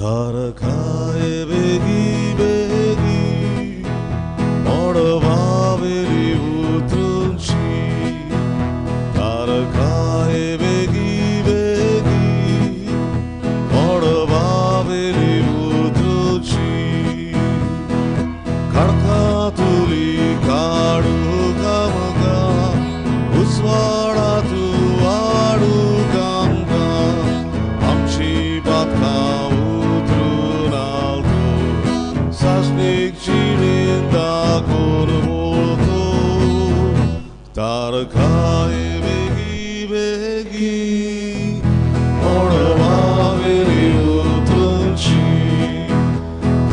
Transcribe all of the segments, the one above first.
तारकाए बेगी बेगी मडवावेली उत्रunci तारकाए बेगी बेगी मडवावेली उत्रunci खडकातुली काढू कामगा उस्वाडा तू वाढू कामगा आमची बातका उतरून आलतो सासनिक चिडींदा कोण बोलतो तारकाए बेगी बेगी मडवावेली उत्रunci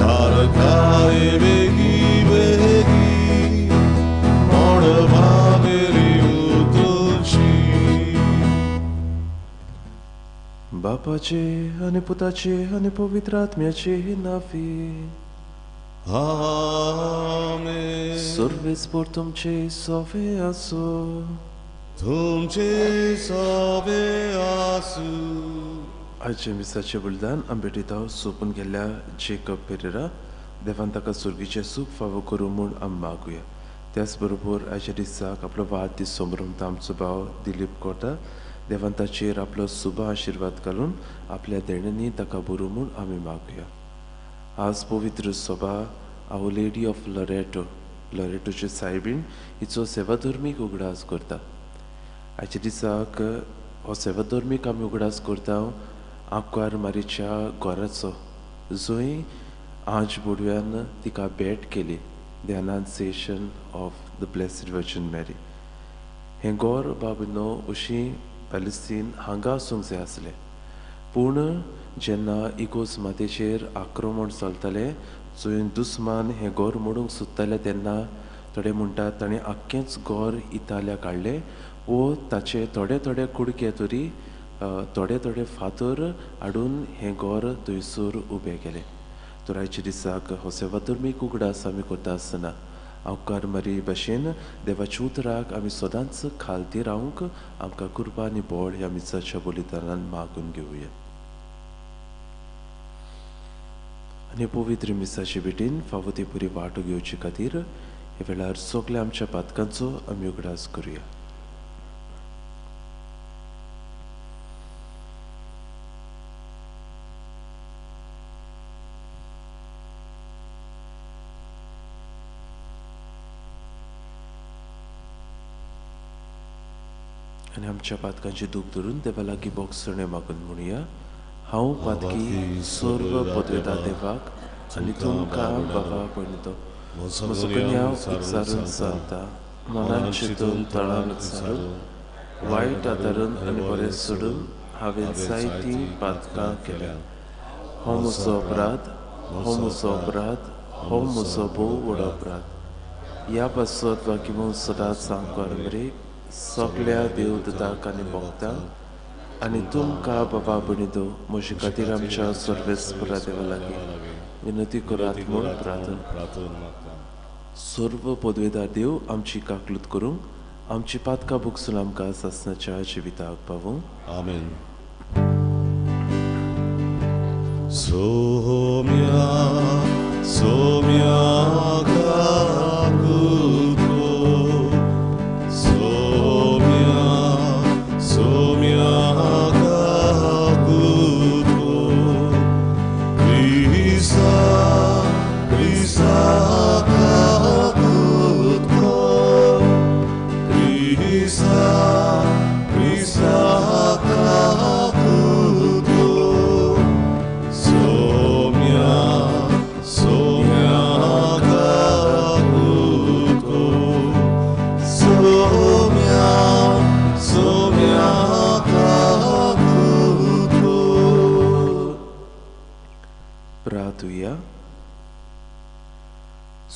तारकाए बेगी बेगी मडवावेली उत्रunci बापाचे आणि पुताचे आणि पवित्र आत्म्याचे नावे आमेन सर्वेस्पर तुमचे सवे असो तुमचे सवे आसू आजचे मिसाचे बलिदान आंबेडीताव सोपून गेल्या जेकब पेरेरा देवान ताका सुर्गीचे सूख फावो करूं म्हूण आमी मागुया. त्याच बरोबर आयच्या दिसाक आपलो वाडदीस समरमता आमचो भाव दिलीप करता देवान ताचेर आपलो शुभ आशिर्वाद घालून आपल्या देणनी ताका बरो म्हूण आमी मागुया. आज पवित्र सभा आवर लेडी ऑफ लरेटोचे सायबीण हिचो सेवाधर्मीक उगडास करता. आयच्या दिसाक हो सेवाधर्मीक आमी उगडास करता आंकार मारीच्या घराचो जंय आज बुडव्यान तिका भेट केली the annunciation of the blessed Virgin Mary. हें गोर बाबनो अशी पॅलेस्तीन हांगा आसूंक जाय आसलें पूण जेन्ना इगोस मातेचेर आक्रमण चलतालें जंय दुस्मान हें गोर मोडूंक सोदताले तेन्ना थोडे म्हणटात ताणें आख्खेंच गोर इताल्या काडलें वो ताचे थोडे थोडे कुडके तरी थोडे थोडे फातर हाडून हें गोर थंयसर उबें केलें. तर आयच्या दिसाक हो सेवाधर्मीक उगडास आमी करता आसतना आंकार मारी भाशेन देवाच्या उतराक आमी सदांच खालती रावंक आमकां कृपा आनी बळ ह्या मिसाच्या बलिदानान मागून घेवया. आनी पवित्र मिसाचे भेटीन फावो ती बरी वाटो घेवचे खातीर हे वेळार सगल्या आमच्या पातकांचो आमी उगडास करुया. आनी आमच्या पातकांचे दूख धरून देवा लागीं बोगसणे मागून म्हणुया. हांव पातकी सर्व पदवेदार देवाक आनी तुमकां बाबा पळयतो म्हजो कन्या विचारून सांगता मनान चिंतून तळान विचारून वायट आदारून आनी बरें सोडून हांवें जायतीं पातकां केल्या. हो म्हजो अपराध हो म्हजो अपराध हो म्हजो भोव व्हड अपराध. ह्या पासत वागिमून सदांच सांगकार मरे सगल्या देवदूतांक आनी भक्तांक आनी तुमकां बाबा बणिदो म्हजे खातीर आमच्या सर्वेस्परा देवा लागीं विनंती करात म्हूण प्रार्थना. सर्व पदवेदार देव आमची काकलूत करूंक आमची पातकां भोगसून आमकां सासणाच्या जिविताक पावूं. आमेन. सोम्या सोम्या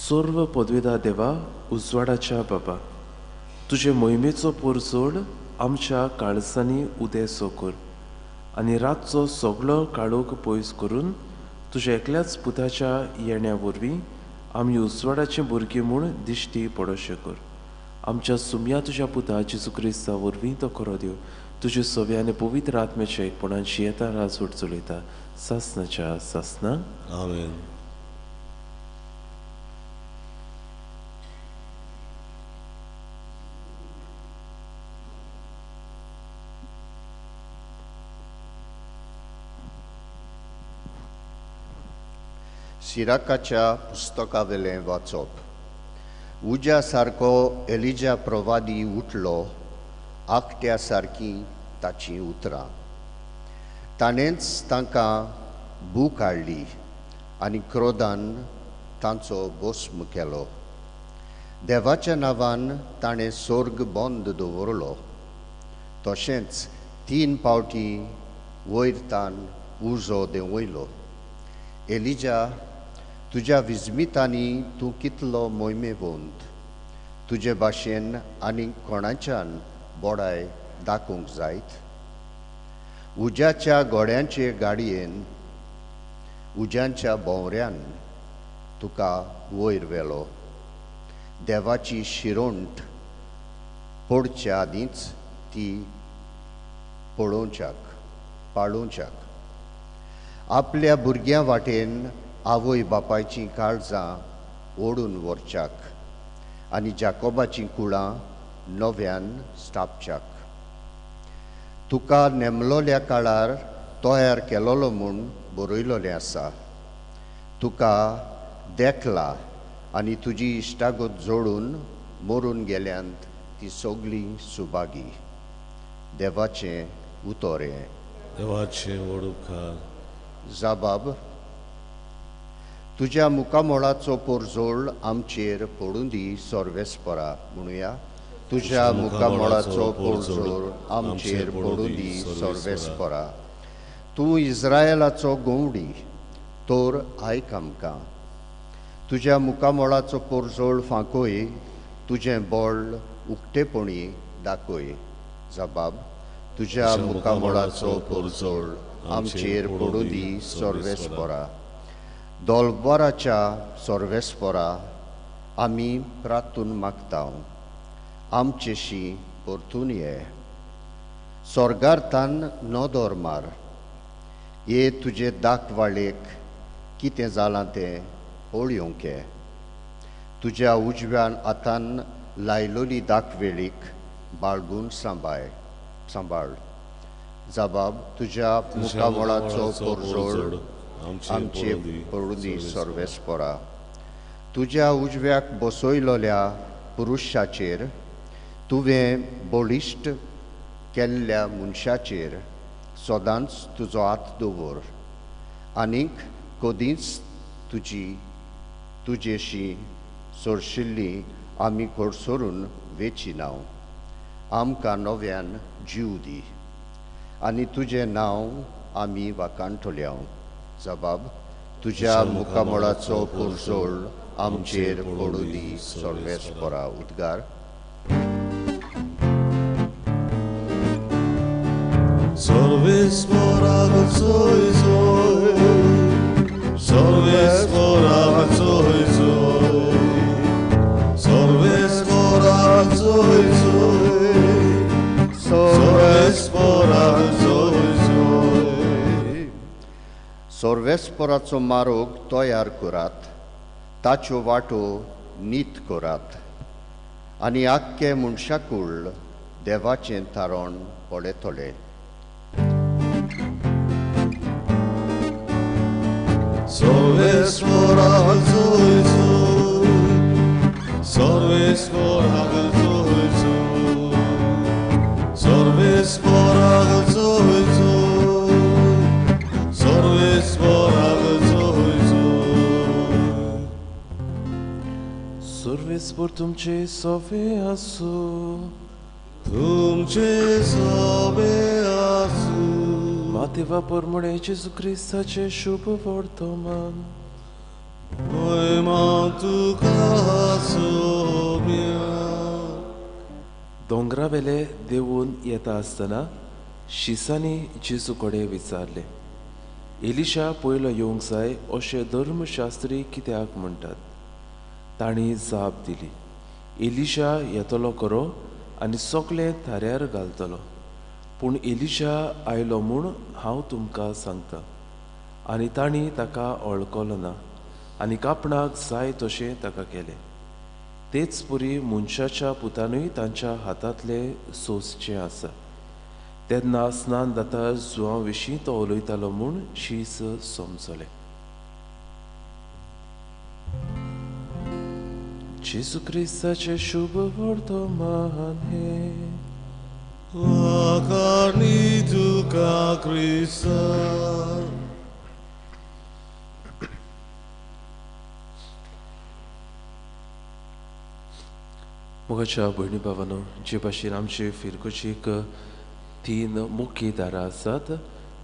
सर्व पदवेदार देवा उजवाडाच्या बाबा तुजे मोहिमेचो पोरसोड आमच्या काळजांनी उदेसो कर आनी रातचो सगळो काळोख पयस करून तुज्या एकल्याच पुताच्या येण्या वरवीं आमी उजवाडाचें भुरगीं म्हूण दिश्टी पडोशें कर. आमच्या सुमया तुज्या पुता जेजू क्रिस्ता वरवीं तो खरो देव तुजे सोवे आनी पवित्र आत्म्याच्या एकपणांची येता राजवट चलयता सासनाच्या सासना आमेन. सिराकाच्या पुस्तकावेलें वाचप. उज्या सारको एलिजा प्रवादी उठलो, आकट्या सारकी ताची उतरां. ताणेंच तांकां भूक हाडली आनी क्रोधान तांचो भस्म केलो. देवाच्या नांवान ताणें सोर्ग बंद दवरलो. तशेंच 3 फावटी वयर तान उजो देंवयलो. एलिजा, तुज्या विजमितांनी तूं कितलो मोहिमेवंत. तुजे भाशेन आनीक कोणाच्यान बोडाय दाखोवंक जायत. उज्याच्या गोड्यांचे गाडयेन उज्यांच्या भोंवऱ्यान तुका वयर व्हेलो. देवाची शिरोंठ पडच्या आदींच ती पाळोवच्याक. आपल्या भुरग्यां वाटेन आवय बापायचीं काळजां ओडून व्हरच्याक आनी जाकोबाचीं कुळां नव्यान स्थापच्याक. तुका नेमलोल्या काळार तयार केलोलो म्हूण बरयलोलें आसा. तुका देखला आनी तुजी इश्टागत जोडून मरून गेल्यांत ती सगळीं सुभागी. देवाचें उतोरें. देवाचें वडुपकार. जाबाब, तुज्या मुखामोळाचो पोरजोळ आमचेर पडूं दी सर्वेस्परा. म्हणुया, तुज्या मुखामोळाचो पोरजोळ आमचेर पडूं दी सर्वेस्परा. तूं इस्रायेलाचो गवंडी, तर आयक आमकां. तुज्या मुखामोळाचो पोरजोळ फांकोय, तुजें बळ उक्तेपणी दाखय. जाबाब, तुज्या मुखामोळाचो पोरजोळ आमचेर पडूं दी सर्वेस्परा. दोलबाराच्या सर्वेस्परा, आमी प्रार्थून मागतां, आमचेशी परतून ये. स्वर्गार्थान नदर मार. ये तुजे दाखवाळेक कितें जालां तें पळोवंक ये. तुज्या उजव्यान हातान लायलोली दाखवेलीक बाळगून सांबाळ. जाबाब, तुज्या मुखामोळाचो पोरजोळ आमचे पडूं दी सर्वेस्परा. तुज्या उजव्याक बसयलोल्या पुरुशाचेर, तुवें बळिश्ट केल्ल्या मनशाचेर सदांच तुजो हात दवर. आनीक कदींच तुजेशी सोरशिल्ली आमी कडसरून वेचिनाव. आमकां नव्यान जीव दी आनी तुजें नांव आमी वाकाणटल्या. जबाब, तुज्या मुखामोळाचो पोरजोळ आमचेर पडूं दी सर्वेस्परा. उद्गार. सर्वेस्परा गचोय जोय, सर्वेस्परा गचोय जोय, सर्वेस्परा गचोय जोय, सर्वेस्परा गचोय जोय. सर्वेस्पराचो मारोग तयार करात, ताच्यो वाटो नीत करात आनी आख्खे मनशाकूळ देवाचें थारोण पळयतले. सर्वेस्परा गचोय जोय, सर्वेस्परा गचोय जोय, सर्वेस्परा गचोय जोय, सर्वेस्परा गचोय जोय. सर्वेस्पर तुमचे सोवे आसूं. तुमचे सोबे आसूं. मातेवा परमणे जेजू क्रिस्ताचे शुभ वर्तमान. महिमा तुका सोम्या. दोंगरा वेले देवून येता आसतना शिसांनी जेजू कडेन विचारले, एलिशा पयलो येवंक जाय अशें धर्मशास्त्री कित्याक म्हणटात? तांणी जाप दिली, एलिशा येतलो खरो आनी सगळे थाऱ्यार घालतलो. पूण एलिशा आयलो म्हूण हांव तुमकां सांगतां. आनी तांणी ताका वळखलो ना आनी आपणाक जाय तशें ताका केलें. तेच पुरी मनशाच्या पुतानूय तांच्या हातांतले सोंसचें आसा. तेन्ना स्नान जाता जुवां विशीं तो उलयतालो म्हूण शीस समजलें. जेजू क्रिस्ताचें शुभ वर्तमान हे Akarni tuka Krista. मोगाच्या भयणी भावानो, जे भाशेन आमचे फिरकोचीक 3 मुख्य दारां आसात,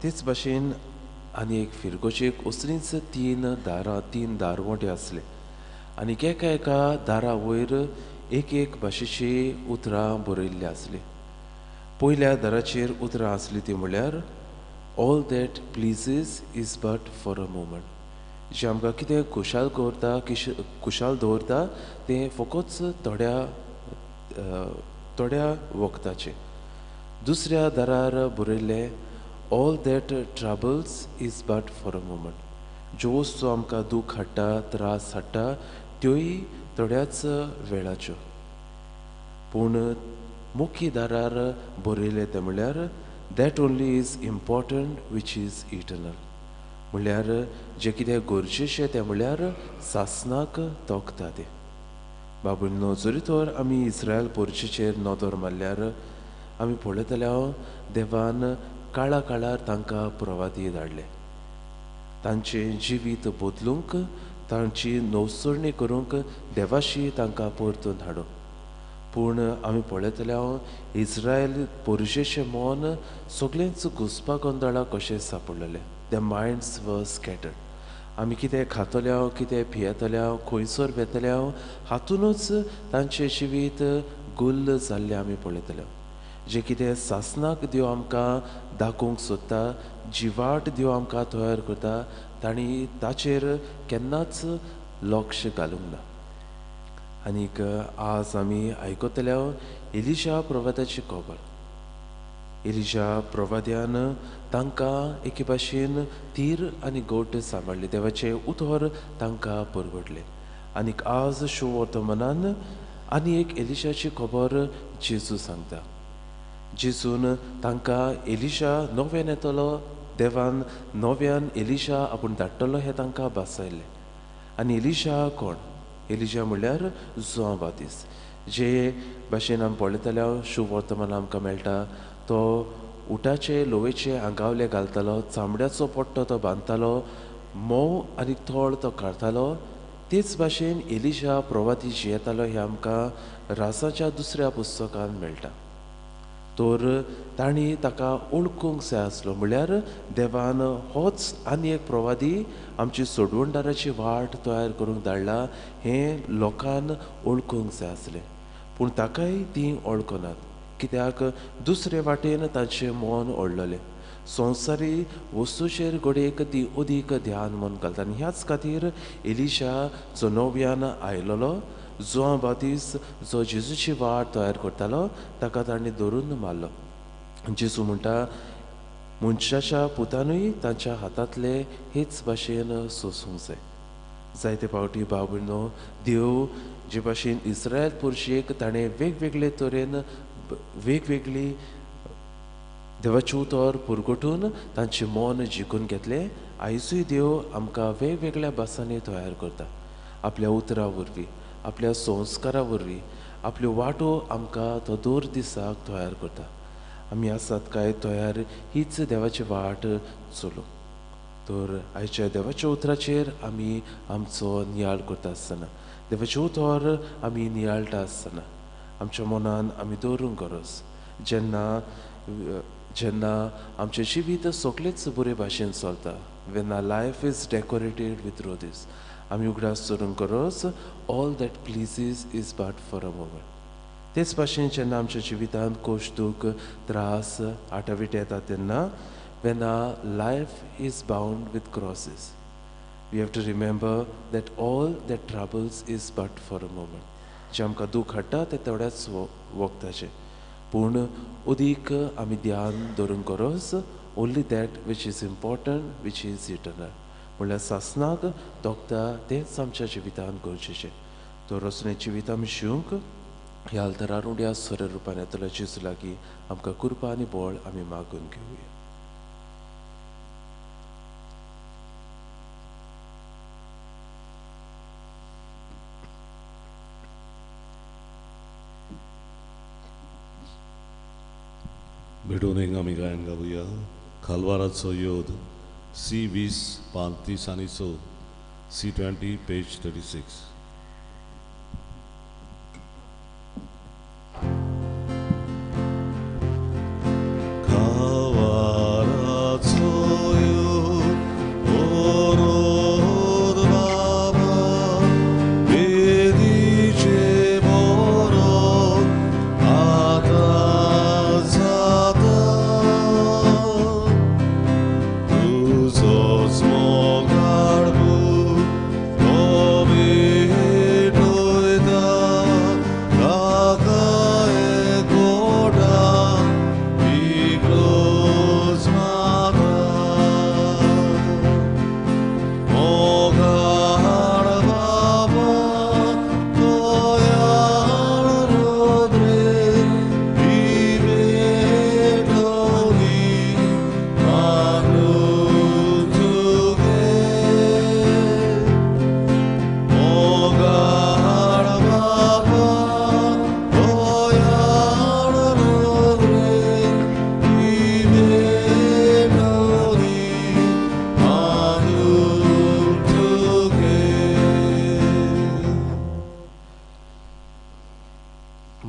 तेच भाशेन आनी एक फिरकोचीक असलींच 3 दारवोटे आसले. आनी एका दारा वयर एक भाशेची उतरां बरयल्लीं आसलीं. पयल्या दाराचेर उतरां आसलीं ती म्हळ्यार all that pleases is but for a moment. जें आमकां कितें खुशाल दवरता तें फकत थोड्या वखदाचें. दुसऱ्या दारार बरयल्लें all that troubles is but for a moment. ज्यो वस्तू आमकां दूख हाडटा, त्रास हाडटा, त्योय थोड्याच वेळाच्यो. पूण मुख्य दारार बरयलें तें म्हळ्यार that only is important which is eternal. म्हळ्यार जें कितें गरजेचें तें म्हळ्यार सासणाक तोखता तें. बाबूंनो, जरी तर आमी इस्रायल पोरचेचेर नदर मारल्यार आमी पळयतल्या देवान काळार तांकां प्रवादी धाडले. तांचें जिवीत बदलूंक, तांची नवसरणी करूंक देवाशी तांकां परतून हाडूंक. पूण आमी पळयतल्या इस्रायल पोरचेचें मन सगळेंच घुसपा गोंदळाक कशें सापडलेलें. द मायंड्स वर स्कॅटर्ड. आमी कितें खातल्या, कितें पियेतल्या, खंयसर वेतल्या, हातूनच तांचें जिवीत गुल्ल जाल्लें आमी पळयतल्या. जें कितें सासणाक देव आमकां दाखोवंक सोदता, जिवाट देव आमकां तयार करता, तांणी ताचेर केन्नाच लक्ष घालूंक ना. आनीक आज आमी आयकतल्या एलिशा प्रवाद्याची खबर. एलिशा प्रवाद्यान तांकां एके भाशेन तीर आनी गोट सांबाळ्ळे. देवाचें उतर तांकां परवडलें. आनीक आज शुभ वर्तमानान आनी एक एलिशाची खबर जेजू सांगता. जेजून तांकां एलिशा नव्यान येतलो, देवान नव्यान एलिशा आपूण धाडटलो हें तांकां भासायलें. आनी एलिशा कोण? एलिशा म्हळ्यार जुवां बातीस. जे भाशेन आमी पळयतल्या शुभ वर्तमान आमकां मेळटा, तो उटाचे लोवेचे आंगावले घालतालो, चामड्याचो पट्टो तो बांदतालो, मोव आनी तोळ तो काडतालो. तेच भाशेन एलिशा प्रवादी जियेतालो हें आमकां रासाच्या 2ऱ्या पुस्तकान मेळटा. तर तांणी ताका ओळखूंक जाय आसलो. म्हळ्यार देवान होच आनी एक प्रवादी आमची सोडवणदाराची वाट तयार करूंक धाडला हें लोकांन ओळखूंक जाय आसलें. पूण ताकाय तीं ओळखनात, कित्याक दुसरे वाटेन तांचें मन ओडलेलें. संवसारी वस्तूचेर घडयेक ती अदीक ध्यान मन घालता. आनी ह्याच खातीर एलिशा जो नव्यान आयलोलो, जुवां बातीस जो जेजूची वाट तयार करतालो, ताका तांणी धरून मारलो. जेजू म्हणटा मनशाच्या पुतानूय तांच्या हातांतले हेच भाशेन सोसूंक जाय. जायते फावटी बाबूनो, देव जे भाशेन इस्रायल पुरशेक ताणें वेगवेगळे तरेन वेगवेगळी देवाचें उतर पुरगटून तांचें मन जिखून घेतलें. आयजूय देव आमकां वेगवेगळ्या भासांनी तयार करता. आपल्या उतरां वरवीं, आपल्या संस्कारा वरवीं, आपल्यो वाटो आमकां तो दर दिसाक तयार करता. आमी आसात काय तयार हीच देवाची वाट चलूंक. तर आयच्या देवाच्या उतराचेर आमी आमचो नियाळ करता आसतना, देवाचें उतर आमी नियाळटा आसतना आमच्या मनान आमी दवरूंक गरज. जेन्ना आमचें जिवीत सगळेंच बरे भाशेन चलता, when our life is decorated with roses, आमी उगडास दवरूंक गरज all that pleases is but for a moment. तेच भाशेन जेन्ना आमच्या जिवितांत कोश दूख त्रास आटावीट येता तेन्ना when our life is bound with crosses, we have to remember that all that troubles is but for a moment. जें आमकां दूख हाडटा तें थोड्याच वखदाचें. पूण उदीक आमी ध्यान दवरून गरज only that which is important which is eternal म्हणल्यार सासनाक दोगता तेंच आमच्या जिवितान गरजेचें तो रचने जिवीत आमी जिवंक ह्या आल्तरार उड्या सर रुपान येतलो जेजू लागीं आमकां कृपा आनी बळ आमी मागून घेवया. मिडून आमी गायन गावया खालवाराचो योद C20 पान 30 आनी 4 C20 पेज 36.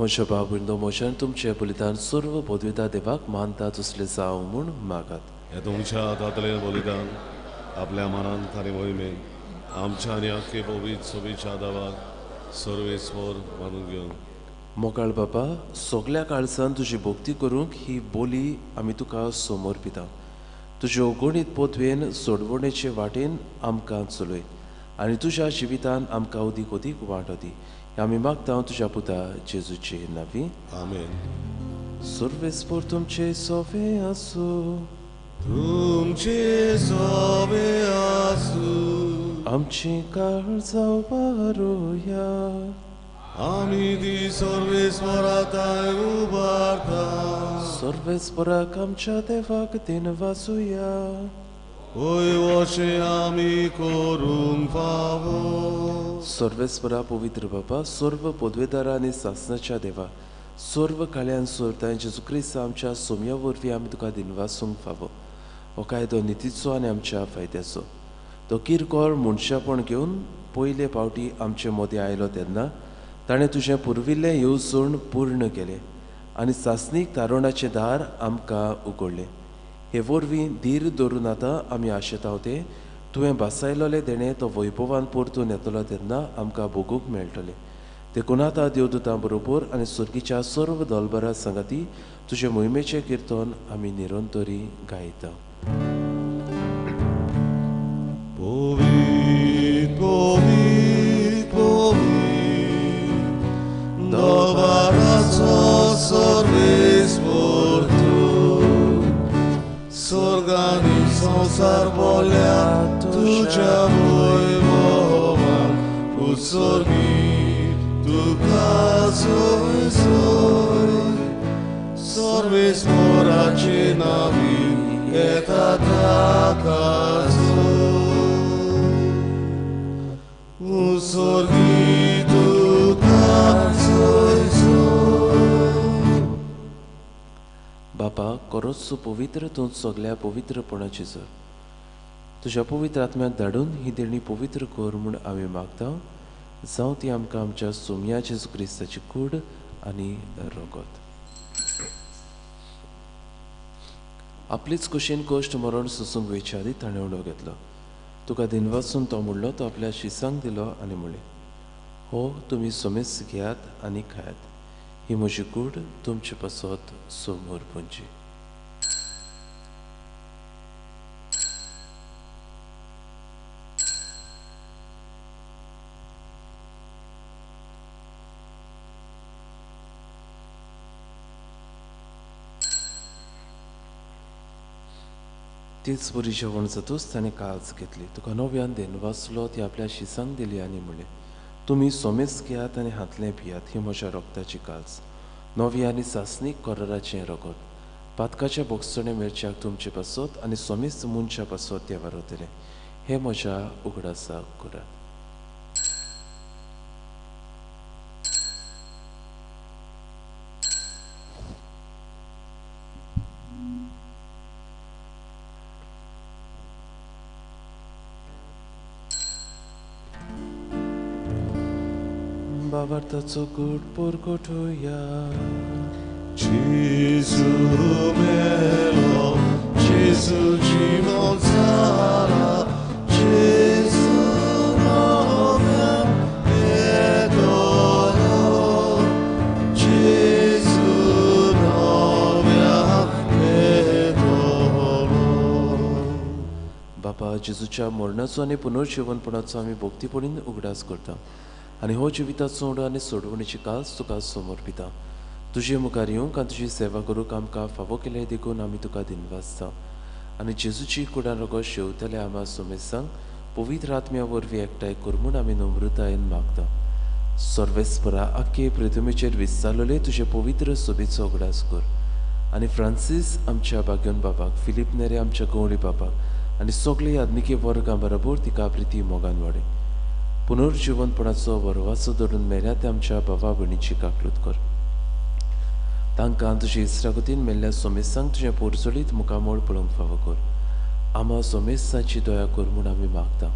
म्हज्या भाव भयणो म्हज्यान तुमचें बलिदान सर्व पदवेदार देवाक मानता तसलें जावं म्हूण मागात. हे तुमच्या हातांतलें बलिदान आपल्या मनान आनी मोहिमेन आमच्या आनी आख्खे पवित्र सोबीच्या देवाक सर्वेस्वर मानून घेवन मोगाळ बाबा सगल्या काळजान तुजी भोक्ती करूंक ही बोली आमी तुका समर्पिता. तुज्या अगणीत पदवेन सोडवणेचे वाटेन आमकां चलय आनी तुज्या जिवितान आमकां अदीक अदीक वांटो दी. आमी मागता तुज्या पुता जेजूचे नांवी. आमेन. सर्वेस्पर तुमचे सोवे आसूं. तुमचे सोवे आसूं. आमची काळजां उबारुया. आमी ती सर्वेस्पराताय उबारता. सर्वेस्पराक आमच्या देवाक दिन वाजुया. ओय वशे आमी करूंक फावो. सर्वेस्परा पवित्र बाबा सर्व पदवेदारा आनी सासणाच्या देवा सर्व काळ्यान सोरता जेजू क्रिस्त आमच्या सोम्या वरवीं आमी तुका दिनवासूंक फावो. हो कायदो नितीचो आनी आमच्या फायद्याचो. तो किरकोळ मनशापण घेवन पयले फावटी आमचे मदीं आयलो तेन्ना ताणें तुजें पुर्विल्लें येवजण पूर्ण केलें आनी सासणीक तारुणाचें दार आमकां उगडलें. हे वरवीं धीर धरून आतां आमी आशेताव ते तुवें बसायलोले देणे तो वैभवान परतून येतलो तेन्ना आमकां भोगूंक मेळटलें. देखून आतां देवदूतां बरोबर आनी सुर्गीच्या सर्व दोलबरां सांगाती तुजे मोहिमेचें किर्तन आमी निरंतरी गायता. Povit, povit, povit, dobarazzo sorvespor tu, sorgani संसार बोल्या तुझ्या वैभवान उत्सर्गी तुका सोय सोय सर्वेस्पराचे नावी येता ताका उत्सर्गी तुका सोय सोय. बापा खरोच पवित्र तूं सगल्या पवित्रपणाची जर तुज्या पवित्र आत्म्याक धाडून ही देणी पवित्र कर म्हूण आमी मागता. जावं ती आमकां आमच्या सोम्या जेजू क्रिस्ताची कूड आनी रगत. आपलीच कुशीन कश्ट मरण सोसूंक वयचे आदी ताणें उणो घेतलो. तुका दिनवासून तो म्हणलो तो आपल्या शिसांक दिलो आनी म्हणलें हो तुमी सोमेस घेयात आनी खायात. ही म्हजी कूड तुमचे पासत समोर पोंची. तीच बरी जेवण जातूच ताणें काळज घेतली. तुका नव्यान देन वाचलो ती आपल्या शिसांक दिली आनी म्हणलें, तुमी सोमेस घेयात आनी हातलें पियात, ही म्हज्या रोगताची काळज. नवी आनी सासणीक कोराराचें रगत. पातकाच्या बोगसणे मेरच्याक तुमचे पासत आनी सोमेस मनच्या पासत देवार वतलें. हे म्हज्या उगडासाक करात. Bavartaco good porcotoia. Gesù melo, Gesù ci mozara, Gesù novia et oro, Gesù novia et oro. बापा जेजूच्या मरणाचो आनी पुनर्जीवनपणाचो आमी भोक्तीपणीन उगडास करता आनी हो जिविताचो सोड आनी सोडवणीची कास तुका समर्पिता. तुजे मुखार येवंक आनी तुजी सेवा करूंक आमकां फावो केले देखून आमी तुका दिनवासता आनी जेजूची कुडान रगत शेवतले आम्हा सोमेसांक पवित्र आत्म्या वरवीं एकठांय कर म्हूण आमी नम्रतायेन मागता. सर्वेस्परा आख्खे पृथ्वीचेर विस्तारलेले तुजे पवित्र सोबीचो उगडास कर आनी फ्रांसीस आमच्या बाग्योन बाबाक, फिलीप नेरे आमच्या गवळी बाबाक आनी सगळे आत्मिके वर्गां बरोबर तिका प्रिती मोगान वाडय. पुनर्जीवनपणाचो वरवाचो धरून मेल्या ते आमच्या भावा भयणीची काकलूत कर. तांकां तुजे इस्रागतीन मेल्ल्या सोमेसांक तुजें पोरचोलीत मुखामोळ पळोवंक फावो कर. आम्हा सोमेसाची दया कर म्हूण आमी मागता.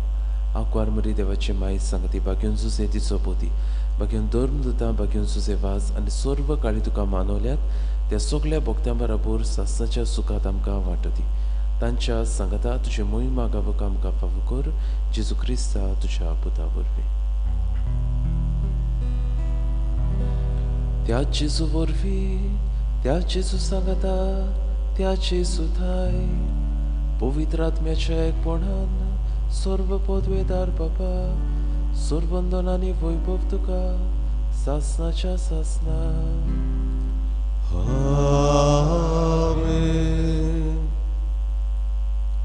आंकवार मरी देवाची माय सांगती बागेवन सुजे तिचो पोती बागेवन धर्म दुता बागेवन सुजे वाज आनी सर्व काळी तुका मानवल्यात त्या सगळ्या भक्त्यां बरोबर सासणाच्या सुखात आमकां वांटो दी. तांच्या सांगाता तुजे मोहिमा गावूंक आमकां फावो कर. जेजू क्रिस्ता तुज्या पुता वरवीं. त्या जेजू वरवीं, त्या जेजू सांगाता, त्या जेजू थाय पवित्र आत्म्याच्या एकपणान सर्व पदवेदार बाबा, सर्वंदन आनी वैभव तुका सासणाच्या सासणा.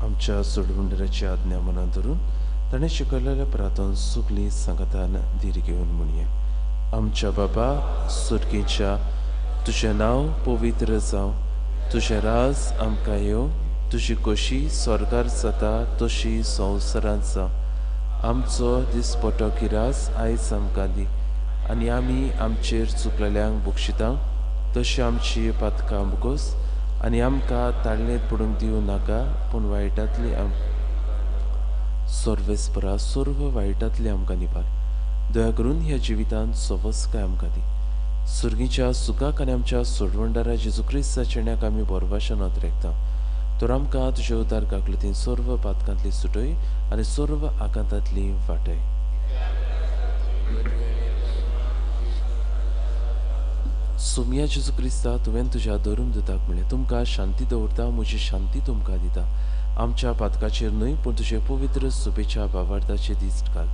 आमच्या सोडवंडराची आज्ञा मनात धरून ताणें शिकयलेल्या प्रार्थना सगळी सांगातान धीर घेवन म्हणया. आमच्या बाबा सुर्गेच्या, तुजें नांव पवित्र जावं, तुजें राज आमकां येवं, तुजी खोशी स्वर्गार जाता तशी संवसारांत जावं. आमचो दिसपटो गिरास आयज आमकां दी आनी आमी आमचेर चुकलेल्यांक बक्षिता तशी आमची पातकां मुगोस आनी आमकां ताळणेत पडूंक दिवं नाका पूण वायटांतली सर्वेस्परा सर्व वायटांतली आमकां निबार. दया करून ह्या जिवितांत सवस्काय आमकां दी. सुर्गीच्या सुखाक आनी आमच्या सोडवंडारा जेजू क्रिस्ता चेण्याक आमी बोरभाशेन अद्रेकता. तर आमकां तुजे उदार काकलतीन सर्व पातकांतली सुटय आनी सर्व आकांतांतली वाटय. सोमिया जेजू क्रिस्ता तुवें तुज्या धर्म दिताक म्हणलें, तुमकां शांती दवरता, म्हजी शांती तुमकां दिता. आमच्या पातकाचेर न्हय पूण तुजे पवित्र सुबेच्या भावार्थाचे दीस घाल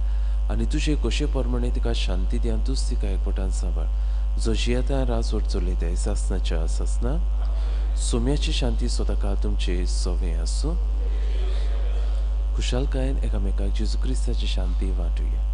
आनी तुजे कशे प्रमाणे तिका शांती दियान तूच तिका एकवटान सांबाळ. जो जियेता राजवट चलयताय सासणाच्या सासणा. सोम्याची शांती सदांकाळ तुमचे सोवे आसूं. खुशालकायेन एकामेकाक जेजू क्रिस्ताची शांती वांटुया.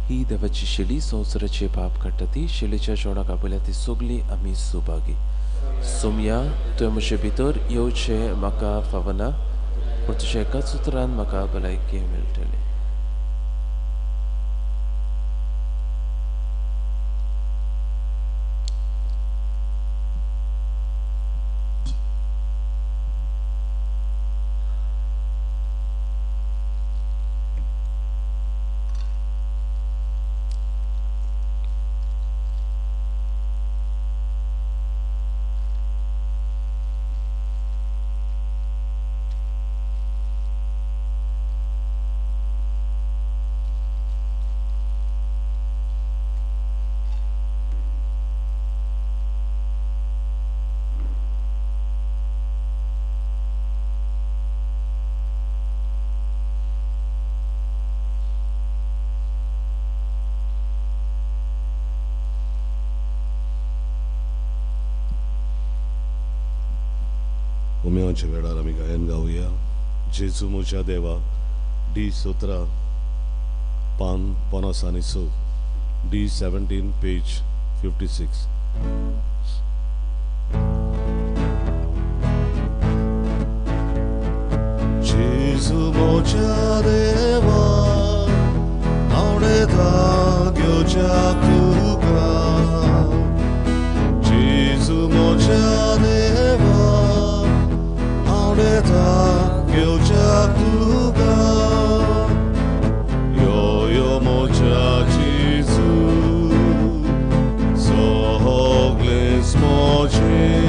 ही देवाची शेली संवसाराचे पाप काडटा ती. शेलीच्या जेवणाक आपयल्या ती सगळी आमी सुभागी. सोमया, तुवें म्हजे भितर येवचें म्हाका फावना पूण तुज्या एकाच उतरान म्हाका भलायकी मेळटली. उमेदच्या वेळार आमी गायन गावया. जेजू म्हज्या देवा, D17 पान 50 D17 पेज 56. जेजू म्हज्या देवा, आवडेता घेवच्याक तुका. जेजू म्हज्या देवा, आवडेता घेवच्याक तुका. यो म्हज्या जेजू, सगळेंच म्हजें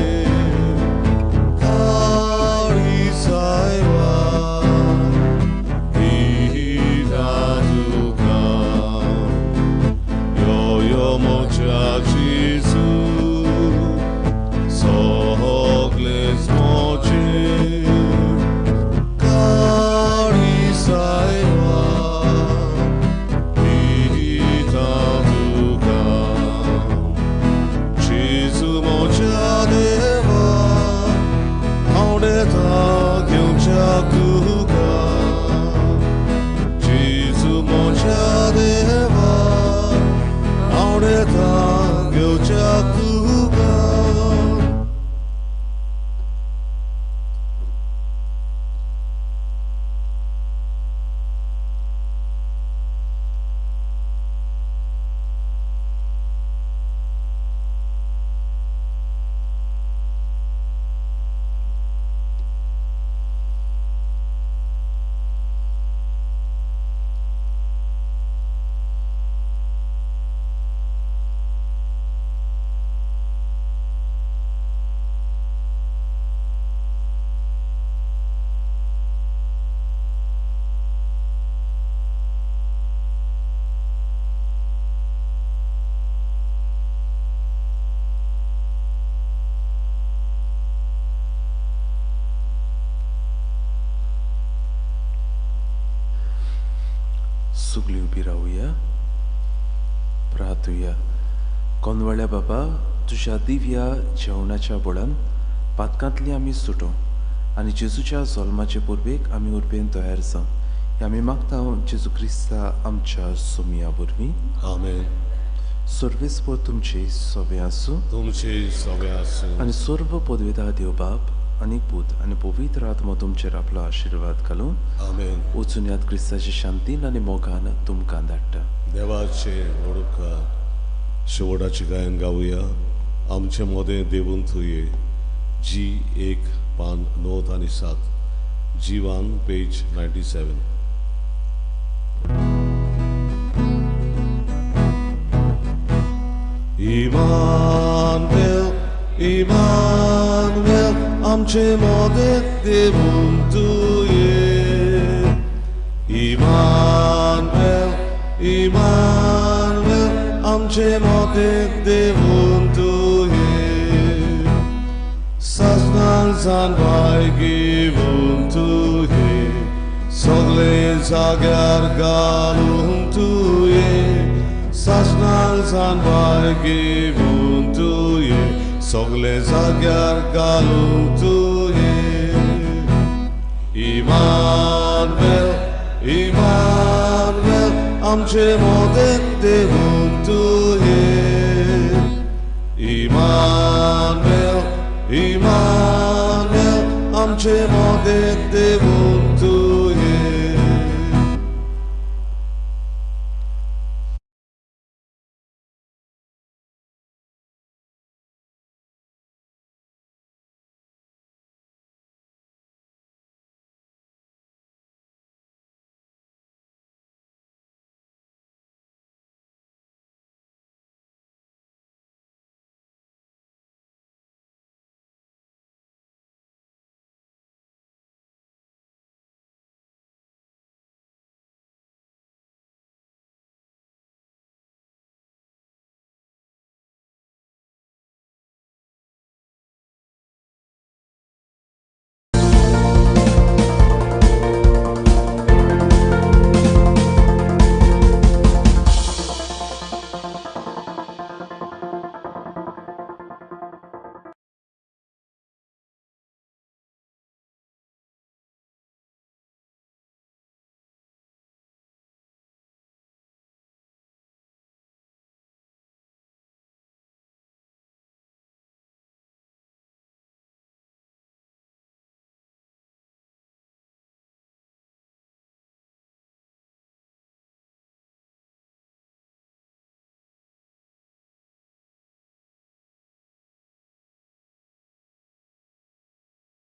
सुगली उभी राहूया. प्रार्थूया. कोनवळ्या बाबा, तुझ्या दिव्या जेवणाच्या बोळान पातकांतली आमी सुटो आनी जेजूच्या जल्माचे पूर्वेक आमी उरपेन तयार जावं. आमी मागता जेजू क्रिस्ता आमच्या सोमिया वरवीं. आमेन. सर्वेस्पर तुमचे सवे आसूं. तुमचे सवे आसूं. आनी सर्व पदवेदार देव बाप आनी पूत आनी पवित्र आत्मा तुमचेर आपलो आशिर्वाद घालून आमेन. वचून यात क्रिस्ताच्या शांतीन आनी मोगान तुमकां धाडटा. देवाचे ओळखा शेवटाचे गायन गावया. आमचे मोदें देवून तुये. G1 पान 9 आणि 7. G1 page 97. Immanuel, Immanuel, आमचे मोदें देवून तुये. Immanuel, Immanuel, आमचे मोदें देवून तुये. Saznan zanvay givun tuye, sogle zagar galun tuye. Saznan zanvay givun tuye, sogle zagar galun tuye. Immanuel, Immanuel, amche moden devun tuye. Immanuel, Immanuel, amche modet devun